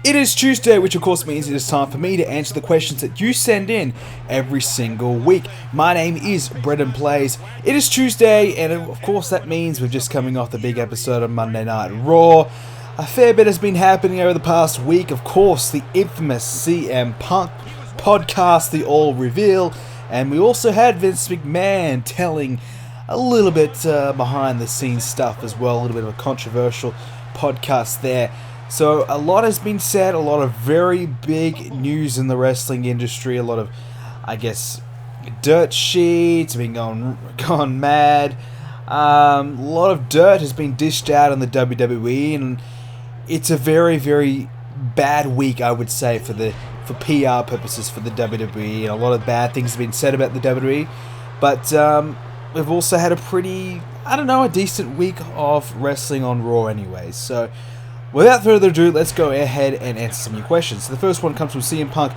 It is Tuesday, which of course means it is time for me to answer the questions that you send in every single week. My name is BrendenPlayz. It is Tuesday, and of course that means we're just coming off the big episode of Monday Night Raw. A fair bit has been happening over the past week. Of course, the infamous CM Punk podcast, The All Reveal, and we also had Vince McMahon telling a little bit behind the scenes stuff as well, a little bit of a controversial podcast there. So a lot has been said, a lot of very big news in the wrestling industry, a lot of, I guess, dirt sheets, been gone mad. A lot of dirt has been dished out in the WWE, and it's a very, very bad week, I would say, for PR purposes for the WWE, and a lot of bad things have been said about the WWE. But we've also had a pretty, a decent week of wrestling on Raw anyways. So without further ado, let's go ahead and answer some of your questions. So the first one comes from CM Punk.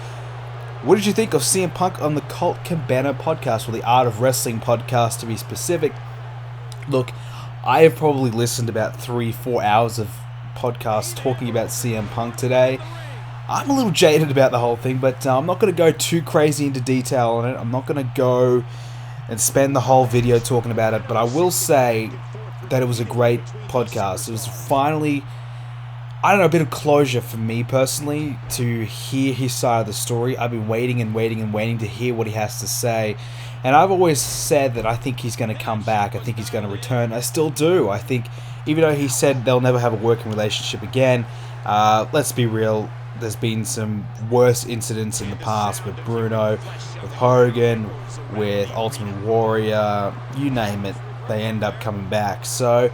What did you think of CM Punk on the Colt Cabana podcast, or the Art of Wrestling podcast to be specific? Look, I have probably listened about 3-4 hours of podcasts talking about CM Punk today. I'm a little jaded about the whole thing, but I'm not going to go too crazy into detail on it. I'm not going to go and spend the whole video talking about it, but I will say that it was a great podcast. It was finally, a bit of closure for me personally to hear his side of the story. I've been waiting to hear what he has to say. And I've always said that I think he's going to come back. I think he's going to return. I still do. I think, even though he said they'll never have a working relationship again, let's be real, there's been some worse incidents in the past with Bruno, with Hogan, with Ultimate Warrior, you name it, they end up coming back. So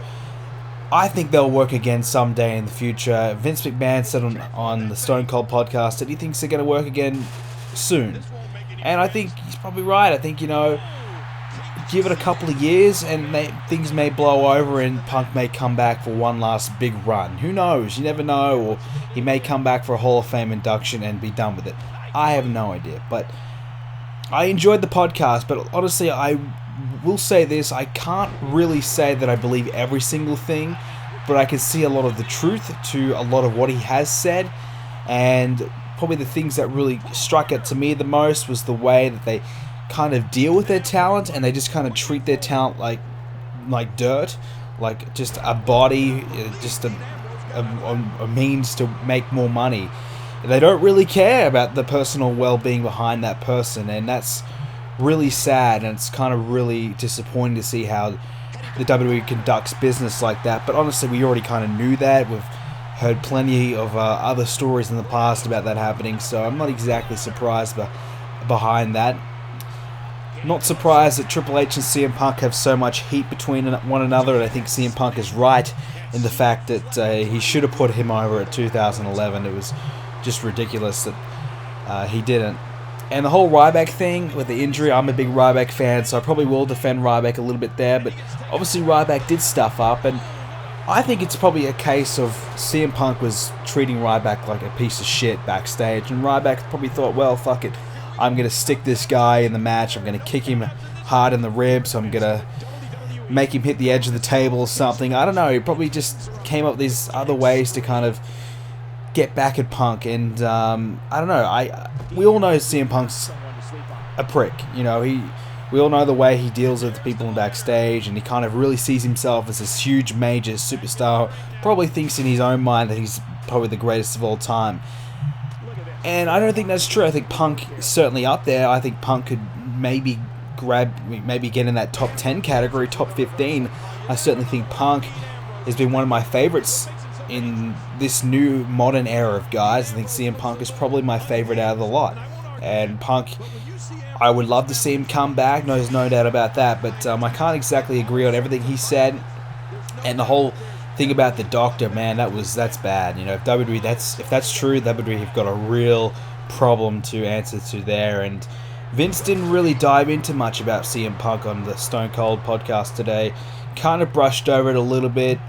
I think they'll work again someday in the future. Vince McMahon said on the Stoen Cold Podcast that he thinks they're going to work again soon. And I think he's probably right. I think, give it a couple of years and things may blow over and Punk may come back for one last big run. Who knows? You never know. Or he may come back for a Hall of Fame induction and be done with it. I have no idea. But I enjoyed the podcast. But honestly, I will say this. I can't really say that I believe every single thing. But I can see a lot of the truth to a lot of what he has said. And probably the things that really struck out to me the most was the way that they kind of deal with their talent, and they just kind of treat their talent like dirt, like just a body, just a means to make more money. They don't really care about the personal well-being behind that person, and that's really sad, and it's kind of really disappointing to see how the WWE conducts business like that. But honestly, we already kind of knew that. We've heard plenty of other stories in the past about that happening, so I'm not exactly surprised behind that. Not surprised that Triple H and CM Punk have so much heat between one another, and I think CM Punk is right in the fact that he should have put him over at 2011. It was just ridiculous that he didn't. And the whole Ryback thing with the injury, I'm a big Ryback fan, so I probably will defend Ryback a little bit there, but obviously Ryback did stuff up, and I think it's probably a case of CM Punk was treating Ryback like a piece of shit backstage, and Ryback probably thought, well, fuck it, I'm going to stick this guy in the match, I'm going to kick him hard in the ribs, I'm going to make him hit the edge of the table or something. I don't know, he probably just came up with these other ways to kind of get back at Punk, and I don't know, we all know CM Punk's a prick, we all know the way he deals with people in backstage, and he kind of really sees himself as this huge major superstar, probably thinks in his own mind that he's probably the greatest of all time. And I don't think that's true. I think Punk is certainly up there. I think Punk could maybe get in that top 10 category, top 15. I certainly think Punk has been one of my favorites in this new modern era of guys. I think CM Punk is probably my favorite out of the lot. And Punk, I would love to see him come back. No, there's no doubt about that. But I can't exactly agree on everything he said. And the whole thing about the doctor, man, that's bad. If that's true, WWE have got a real problem to answer to there. And Vince didn't really dive into much about CM Punk on the Stone Cold podcast today. Kind of brushed over it a little bit.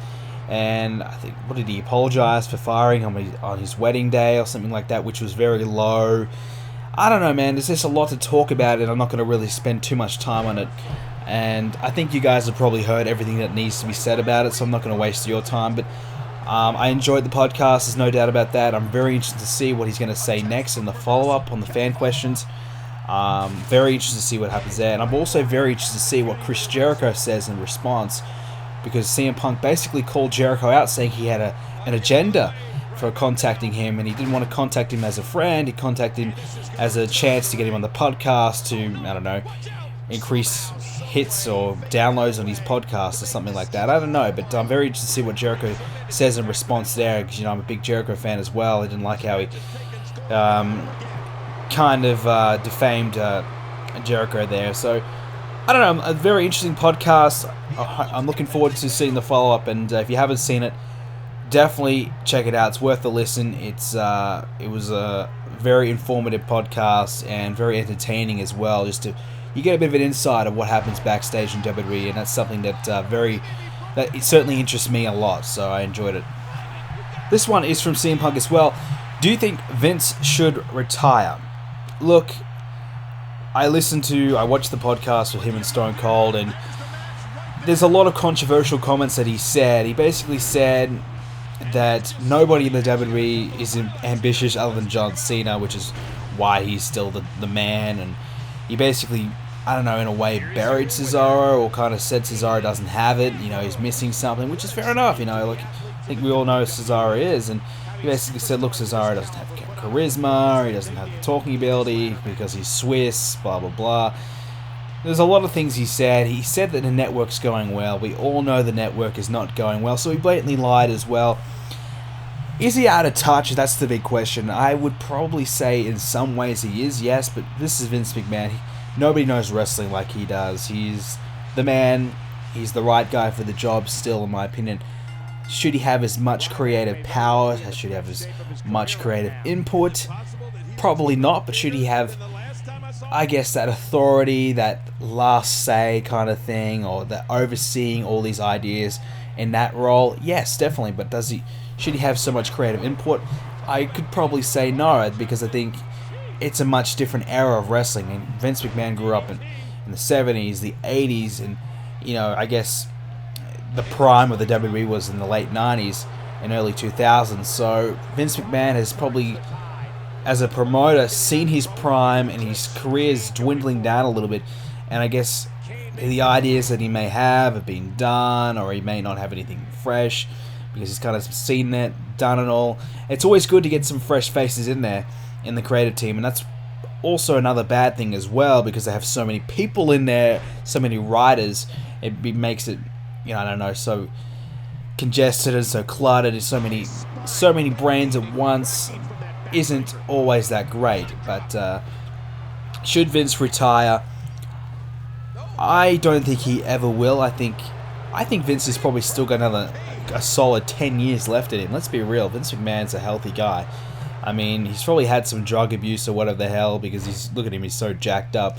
And I think, what did he apologize for firing on his wedding day or something like that, which was very low. I don't know, man. There's just a lot to talk about, and I'm not going to really spend too much time on it. And I think you guys have probably heard everything that needs to be said about it, so I'm not going to waste your time. But I enjoyed the podcast, there's no doubt about that. I'm very interested to see what he's going to say next in the follow-up on the fan questions. Very interested to see what happens there. And I'm also very interested to see what Chris Jericho says in response, because CM Punk basically called Jericho out saying he had an agenda for contacting him, and he didn't want to contact him as a friend. He contacted him as a chance to get him on the podcast to, I don't know, increase hits or downloads on his podcast or something like that. I don't know, but I'm very interested to see what Jericho says in response there, because, I'm a big Jericho fan as well. I didn't like how he defamed Jericho there. So, I don't know, a very interesting podcast. I'm looking forward to seeing the follow-up, and if you haven't seen it, definitely check it out. It's worth a listen. It was a very informative podcast and very entertaining as well. You get a bit of an insight of what happens backstage in WWE, and that's something that it certainly interests me a lot. So I enjoyed it. This one is from CM Punk as well. Do you think Vince should retire? Look, I watched the podcast with him and Stoen Cold, and there's a lot of controversial comments that he said. He basically said that nobody in the WWE is ambitious other than John Cena, which is why he's still the man. And he basically, I don't know, in a way buried Cesaro, or kind of said Cesaro doesn't have it. He's missing something, which is fair enough. Like, I think we all know Cesaro is, and he basically said, look, Cesaro doesn't have charisma, he doesn't have the talking ability because he's Swiss, blah blah blah. There's a lot of things he said. He said that the network's going well. We all know the network is not going well, so he blatantly lied as well. Is he out of touch? That's the big question. I would probably say in some ways he is, yes, but this is Vince McMahon. Nobody knows wrestling like he does. He's the man. He's the right guy for the job still, in my opinion. Should he have as much creative power? Should he have as much creative input? Probably not, but should he have, I guess, that authority, that last say kind of thing, or that overseeing all these ideas in that role? Yes, definitely, but should he have so much creative input? I could probably say no, because I think it's a much different era of wrestling. I mean, Vince McMahon grew up in the 70s, the 80s, and, I guess the prime of the WWE was in the late 90s and early 2000s. So Vince McMahon has probably, as a promoter, seen his prime, and his career's dwindling down a little bit. And I guess the ideas that he may have been done, or he may not have anything fresh, because he's kind of seen that, done it all. It's always good to get some fresh faces in there in the creative team, and that's also another bad thing as well, because they have so many people in there, so many writers. It makes it, I don't know, so congested and so cluttered, and so many brains at once isn't always that great. But should Vince retire? I don't think he ever will. I think Vince has probably still got a solid 10 years left in him. Let's be real. Vince McMahon's a healthy guy. I mean, he's probably had some drug abuse or whatever the hell, because look at him, he's so jacked up,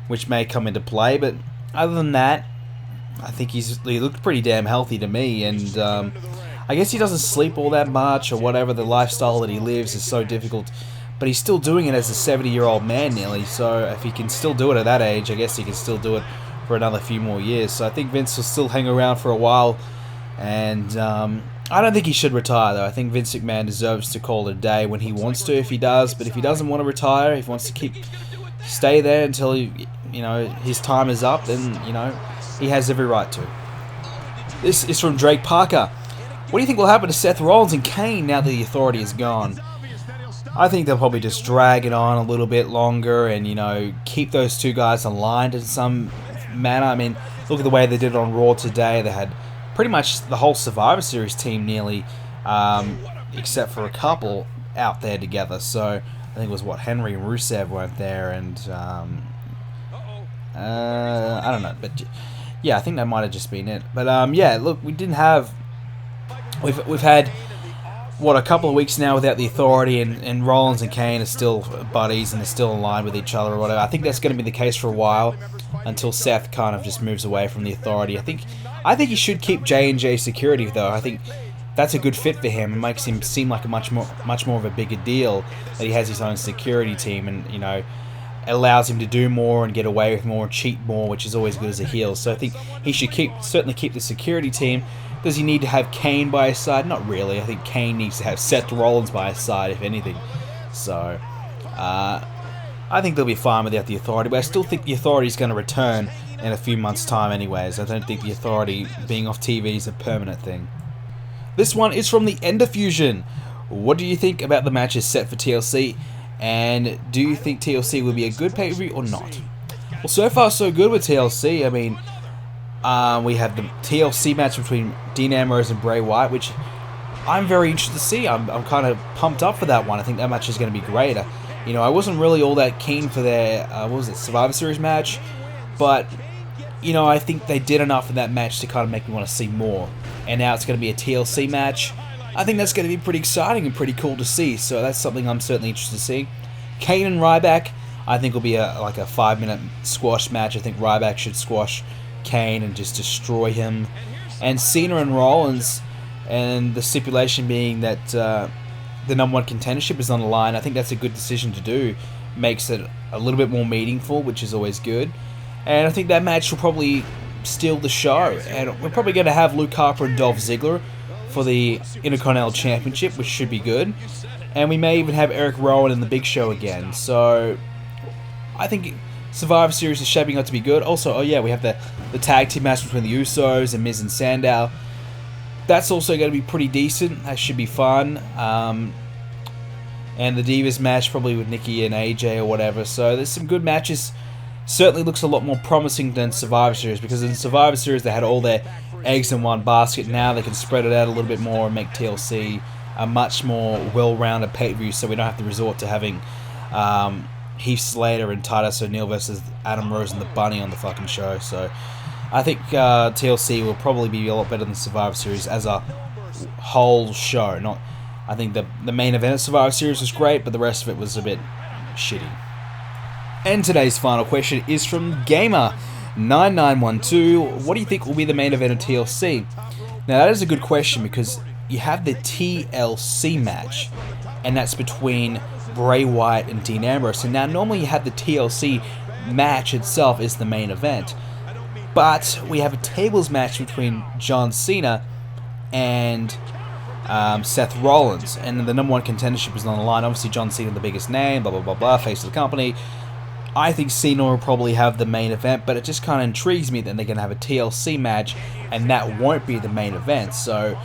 which may come into play. But other than that, I think he looked pretty damn healthy to me. And I guess he doesn't sleep all that much, or whatever. The lifestyle that he lives is so difficult. But he's still doing it as a 70-year-old man nearly. So if he can still do it at that age, I guess he can still do it for another few more years. So I think Vince will still hang around for a while. And I don't think he should retire, though. I think Vince McMahon deserves to call it a day when he wants to, if he does. But if he doesn't want to retire, if he wants to stay there until his time is up, then he has every right to. This is from Drake Parker. What do you think will happen to Seth Rollins and Kane now that the authority is gone? I think they'll probably just drag it on a little bit longer and, keep those two guys aligned in some manner. I mean, look at the way they did it on Raw today. They had pretty much the whole Survivor Series team nearly, except for a couple, out there together. So I think it was Henry and Rusev weren't there, and I don't know, but yeah, I think that might have just been it. But look, we didn't have. We've had a couple of weeks now without the authority, and Rollins and Kane are still buddies and they're still aligned with each other or whatever. I think that's going to be the case for a while, until Seth kind of just moves away from the authority. I think he should keep J&J Security, though. I think that's a good fit for him. It makes him seem like a much more of a bigger deal that he has his own security team, and allows him to do more and get away with more, cheat more, which is always good as a heel. So I think he should certainly keep the security team, Does he need to have Kane by his side? Not really. I think Kane needs to have Seth Rollins by his side, if anything. So, I think they'll be fine without the Authority, but I still think the Authority is going to return in a few months' time anyways. I don't think the Authority being off TV is a permanent thing. This one is from the Ender Fusion. What do you think about the matches set for TLC? And do you think TLC will be a good pay-per-view or not? Well, so far so good with TLC. I mean, we have the TLC match between Dean Ambrose and Bray Wyatt, which I'm very interested to see. I'm kind of pumped up for that one. I think that match is going to be great. I wasn't really all that keen for their, Survivor Series match, but, I think they did enough in that match to kind of make me want to see more. And now it's going to be a TLC match. I think that's going to be pretty exciting and pretty cool to see, so that's something I'm certainly interested to see. Kane and Ryback, I think will be like a 5-minute squash match. I think Ryback should squash Kane and just destroy him. And Cena and Rollins, and the stipulation being that the #1 contendership is on the line. I think that's a good decision to do. Makes it a little bit more meaningful, which is always good. And I think that match will probably steal the show. And we're probably going to have Luke Harper and Dolph Ziggler for the Intercontinental Championship, which should be good. And we may even have Eric Rowan in the Big Show again. So I think Survivor Series is shaping up to be good. Also, we have the tag team match between the Usos and Miz and Sandow. That's also going to be pretty decent. That should be fun. And the Divas match probably with Nikki and AJ or whatever. So there's some good matches. Certainly looks a lot more promising than Survivor Series, because in Survivor Series they had all their eggs in one basket. Now they can spread it out a little bit more and make TLC a much more well-rounded pay-per-view, so we don't have to resort to having Heath Slater and Titus O'Neil versus Adam Rose and the Bunny on the fucking show. So I think TLC will probably be a lot better than Survivor Series as a whole show. I think the main event of Survivor Series was great, but the rest of it was a bit shitty. And today's final question is from Gamer9912. What do you think will be the main event of TLC? Now that is a good question, because you have the TLC match, and that's between Bray Wyatt and Dean Ambrose. And now normally you have the TLC match itself is the main event, but we have a tables match between John Cena and Seth Rollins, and the #1 contendership is on the line. Obviously John Cena the biggest name, blah blah blah blah, face of the company. I think Cena will probably have the main event, but it just kind of intrigues me that they're going to have a TLC match and that won't be the main event. So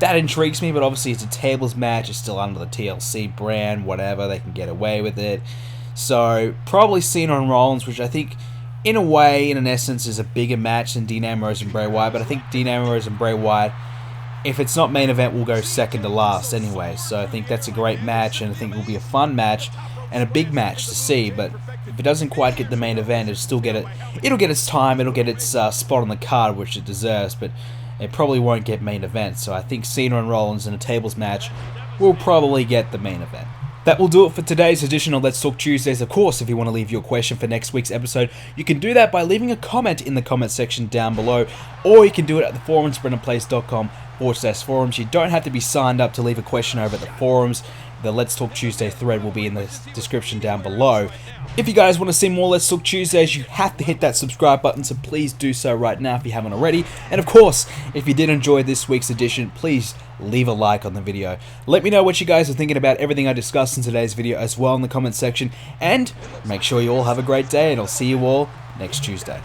that intrigues me, but obviously it's a tables match. It's still under the TLC brand, whatever. They can get away with it. So probably Cena and Rollins, which I think in a way, in an essence, is a bigger match than Dean Ambrose and Bray Wyatt. But I think Dean Ambrose and Bray Wyatt, if it's not main event, will go second to last anyway. So I think that's a great match, and I think it will be a fun match and a big match to see. But if it doesn't quite get the main event, it'll get its time, it'll get its spot on the card, which it deserves, but it probably won't get main event. So I think Cena and Rollins in a tables match will probably get the main event. That will do it for today's edition of Let's Talk Tuesdays. Of course, if you want to leave your question for next week's episode, you can do that by leaving a comment in the comment section down below, or you can do it at the forums, BrendenPlayz.com/forums. You don't have to be signed up to leave a question over at the forums. The Let's Talk Tuesday thread will be in the description down below. If you guys want to see more Let's Talk Tuesdays, you have to hit that subscribe button, so please do so right now if you haven't already. And of course, if you did enjoy this week's edition, please leave a like on the video. Let me know what you guys are thinking about everything I discussed in today's video as well in the comment section, and make sure you all have a great day, and I'll see you all next Tuesday.